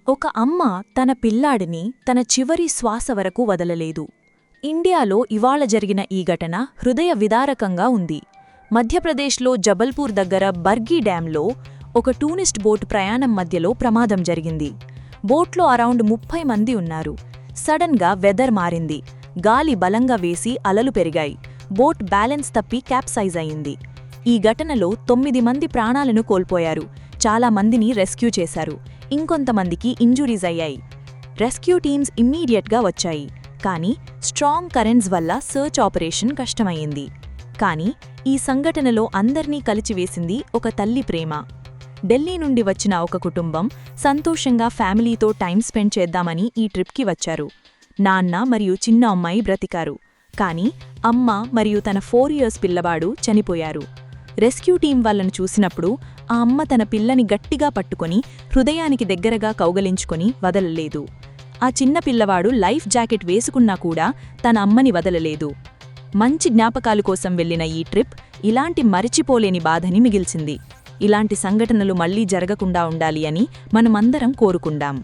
ఒక అమ్మ తన పిల్లాడిని తన చివరి శ్వాస వరకు వదలలేదు. ఇండియాలో ఇవాళ జరిగిన ఈ ఘటన హృదయ విదారకంగా ఉంది. మధ్యప్రదేశ్లో జబల్పూర్ దగ్గర బర్గీ డ్యాంలో ఒక టూరిస్ట్ బోట్ ప్రయాణం మధ్యలో ప్రమాదం జరిగింది. బోట్లో అరౌండ్ 30 మంది ఉన్నారు. సడన్గా వెదర్ మారింది. గాలి బలంగా వేసి అలలు పెరిగాయి. బోట్ బ్యాలెన్స్ తప్పి క్యాప్సైజ్ అయింది. ఈ ఘటనలో 9 మంది ప్రాణాలను కోల్పోయారు. చాలా మందిని రెస్క్యూ చేశారు. ఇంకొంతమందికి ఇంజురీస్ అయ్యాయి. రెస్క్యూ టీమ్స్ ఇమ్మీడియట్గా వచ్చాయి. కానీ స్ట్రాంగ్ కరెంట్స్ వల్ల సర్చ్ ఆపరేషన్ కష్టమయ్యింది. కానీ ఈ సంఘటనలో అందర్నీ కలిచివేసింది ఒక తల్లి ప్రేమ. ఢిల్లీ నుండి వచ్చిన ఒక కుటుంబం సంతోషంగా ఫ్యామిలీతో టైం స్పెండ్ చేద్దామని ఈ ట్రిప్కి వచ్చారు. నాన్న మరియు చిన్న అమ్మాయి బ్రతికారు. కానీ అమ్మ మరియు తన 4 ఇయర్స్ పిల్లవాడు చనిపోయారు. రెస్క్యూ టీం వాళ్ళను చూసినప్పుడు ఆ అమ్మ తన పిల్లని గట్టిగా పట్టుకొని హృదయానికి దగ్గరగా కౌగలించుకొని వదలలేదు. ఆ చిన్న పిల్లవాడు లైఫ్ జాకెట్ వేసుకున్నా కూడా తన అమ్మని వదలలేదు. మంచి జ్ఞాపకాలు కోసం వెళ్లిన ఈ ట్రిప్ ఇలాంటి మరిచిపోలేని బాధని మిగిల్చింది. ఇలాంటి సంఘటనలు మళ్లీ జరగకుండా ఉండాలి అని మనమందరం కోరుకుందాం.